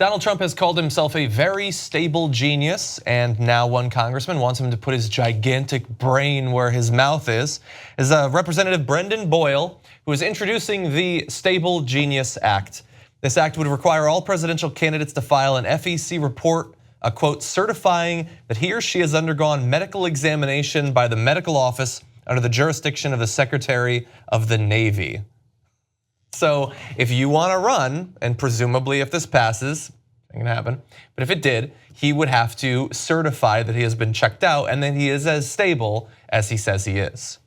Donald Trump has called himself a very stable genius, and now one congressman wants him to put his gigantic brain where his mouth is Representative Brendan Boyle, who is introducing the Stable Genius Act. This act would require all presidential candidates to file an FEC report, a quote, certifying that he or she has undergone medical examination by the medical office under the jurisdiction of the Secretary of the Navy. So if you want to run, and presumably if this passes, it can happen, but if it did, he would have to certify that he has been checked out and that he is as stable as he says he is.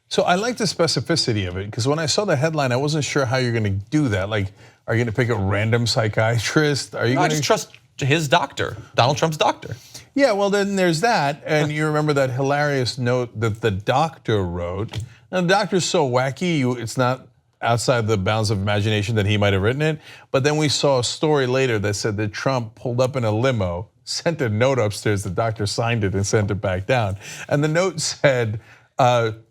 So I like the specificity of it, because when I saw the headline, I wasn't sure how you're going to do that. Like, are you going to pick a random psychiatrist? Are you going to just trust his doctor, Donald Trump's doctor? Yeah, well then there's that, and you remember that hilarious note that the doctor wrote. Now the doctor's so wacky, it's not outside the bounds of imagination that he might have written it. But then we saw a story later that said that Trump pulled up in a limo, sent a note upstairs, the doctor signed it and sent it back down. And the note said,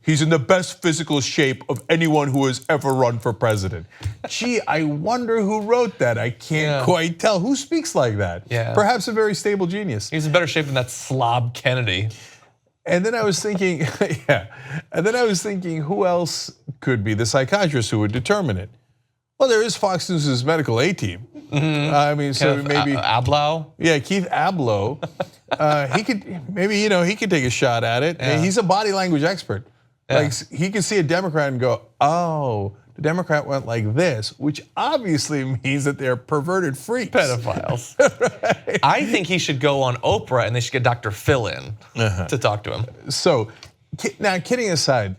he's in the best physical shape of anyone who has ever run for president. Gee, I wonder who wrote that. I can't quite tell. Who speaks like that? Yeah. Perhaps a very stable genius. He's in better shape than that slob Kennedy. And then I was thinking, who else could be the psychiatrist who would determine it? Well, there is Fox News' medical A-team. I mean, so maybe Ablow. Yeah, Keith Ablow. He could he could take a shot at it. Yeah. He's a body language expert. Yeah. Like he could see a Democrat and go, "Oh, the Democrat went like this," which obviously means that they're perverted freaks, pedophiles. Right? I think he should go on Oprah and they should get Dr. Phil in to talk to him. So, now kidding aside,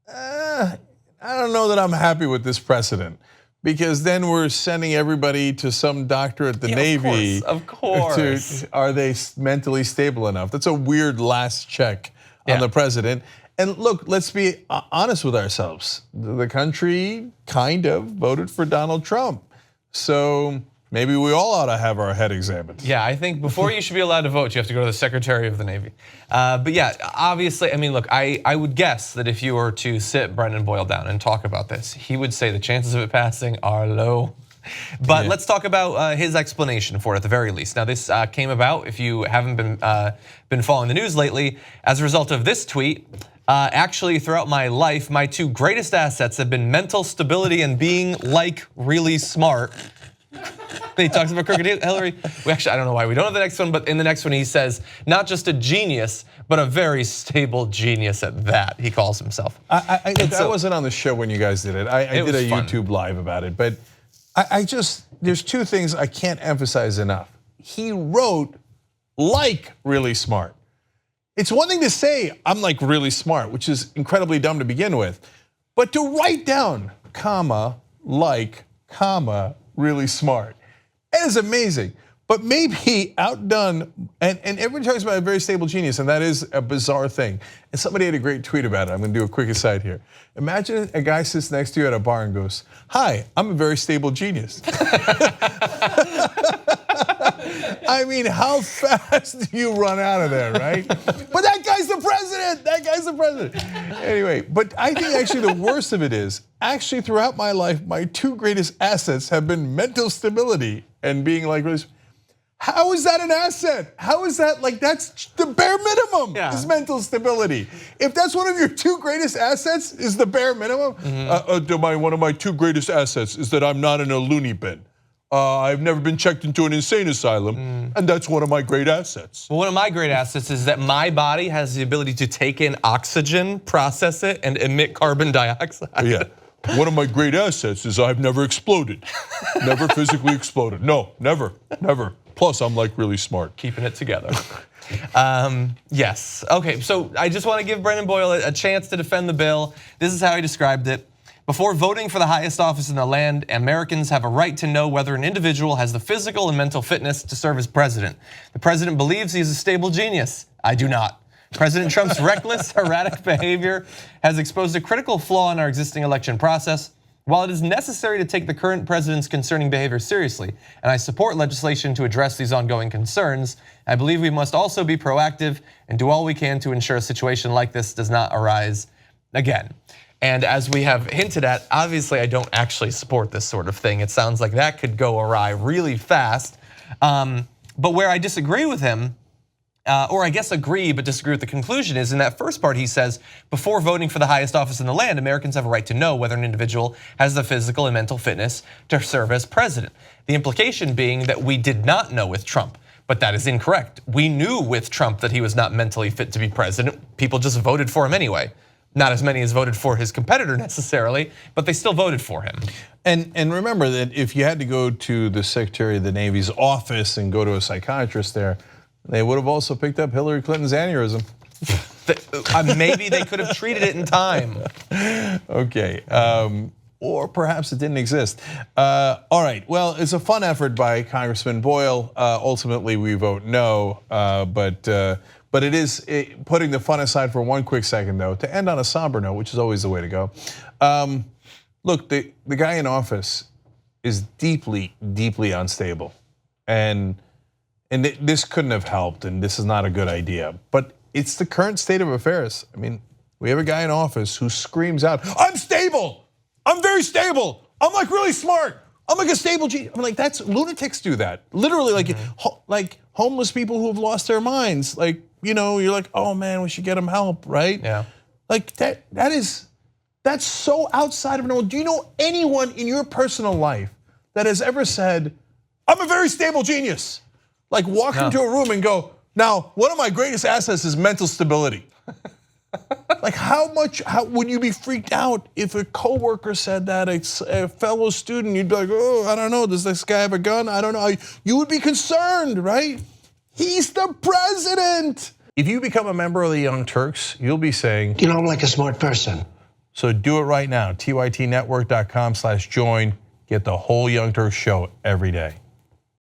I don't know that I'm happy with this precedent. Because then we're sending everybody to some doctor at the Navy. Of course. Are they mentally stable enough? That's a weird last check on the president. And look, let's be honest with ourselves. The country kind of voted for Donald Trump. So maybe we all ought to have our head examined. Yeah, I think before you should be allowed to vote, you have to go to the Secretary of the Navy. But yeah, obviously, I mean, look, I would guess that if you were to sit Brendan Boyle down and talk about this, he would say the chances of it passing are low. But let's talk about his explanation for it at the very least. Now this came about, if you haven't been following the news lately, as a result of this tweet. Actually, throughout my life, my two greatest assets have been mental stability and being like really smart. He talks about crooked Hillary. I don't know why we don't have the next one, but in the next one he says, not just a genius, but a very stable genius at that, he calls himself. I wasn't on the show when you guys did it. I did a YouTube live about it, but there's two things I can't emphasize enough. He wrote like really smart. It's one thing to say, I'm like really smart, which is incredibly dumb to begin with, but to write down, comma, like, comma, really smart. It is amazing, but maybe outdone, and everyone talks about a very stable genius, and that is a bizarre thing. And somebody had a great tweet about it. I'm gonna do a quick aside here. Imagine a guy sits next to you at a bar and goes, "Hi, I'm a very stable genius." I mean, how fast do you run out of there, right? But that guy's the president, that guy's the president. Anyway, but I think actually the worst of it is, actually throughout my life, my two greatest assets have been mental stability and being like, how is that an asset? How is that, like that's the bare minimum is mental stability. If that's one of your two greatest assets is the bare minimum, one of my two greatest assets is that I'm not in a loony bin. I've never been checked into an insane asylum, and that's one of my great assets. Well, one of my great assets is that my body has the ability to take in oxygen, process it, and emit carbon dioxide. Yeah, one of my great assets is I've never exploded, never physically exploded. No, never. Plus, I'm like really smart. Keeping it together. Yes, okay, so I just want to give Brendan Boyle a chance to defend the bill. This is how he described it. Before voting for the highest office in the land, Americans have a right to know whether an individual has the physical and mental fitness to serve as president. The president believes he is a stable genius. I do not. President Trump's reckless, erratic behavior has exposed a critical flaw in our existing election process. While it is necessary to take the current president's concerning behavior seriously, and I support legislation to address these ongoing concerns, I believe we must also be proactive and do all we can to ensure a situation like this does not arise again. And as we have hinted at, obviously I don't actually support this sort of thing. It sounds like that could go awry really fast. But where I disagree with him, or I guess agree but disagree with the conclusion, is in that first part he says, before voting for the highest office in the land, Americans have a right to know whether an individual has the physical and mental fitness to serve as president. The implication being that we did not know with Trump, but that is incorrect. We knew with Trump that he was not mentally fit to be president. People just voted for him anyway. Not as many as voted for his competitor necessarily, but they still voted for him. And remember that if you had to go to the Secretary of the Navy's office and go to a psychiatrist there, they would have also picked up Hillary Clinton's aneurysm. Maybe they could have treated it in time. Okay, or perhaps it didn't exist. All right, well, it's a fun effort by Congressman Boyle. Ultimately, we vote no, but it is putting the fun aside for one quick second, though, to end on a somber note, which is always the way to go. Look, the guy in office is deeply, deeply unstable, and this couldn't have helped, and this is not a good idea. But it's the current state of affairs. I mean, we have a guy in office who screams out, "I'm stable. I'm very stable. I'm like really smart. I'm like a stable G." I'm like, that's lunatics do that. Literally, like homeless people who have lost their minds. Like, you're like, oh man, we should get them help, right? Yeah. Like that's so outside of normal. Do you know anyone in your personal life that has ever said, "I'm a very stable genius"? Like walk into a room and go, "Now, one of my greatest assets is mental stability." Like how would you be freaked out if a coworker said that, a fellow student? You'd be like, "Oh, I don't know, does this guy have a gun? I don't know." You would be concerned, right? He's the president. If you become a member of the Young Turks, you'll be saying, I'm like a smart person. So do it right now, tytnetwork.com/join. Get the whole Young Turks show every day.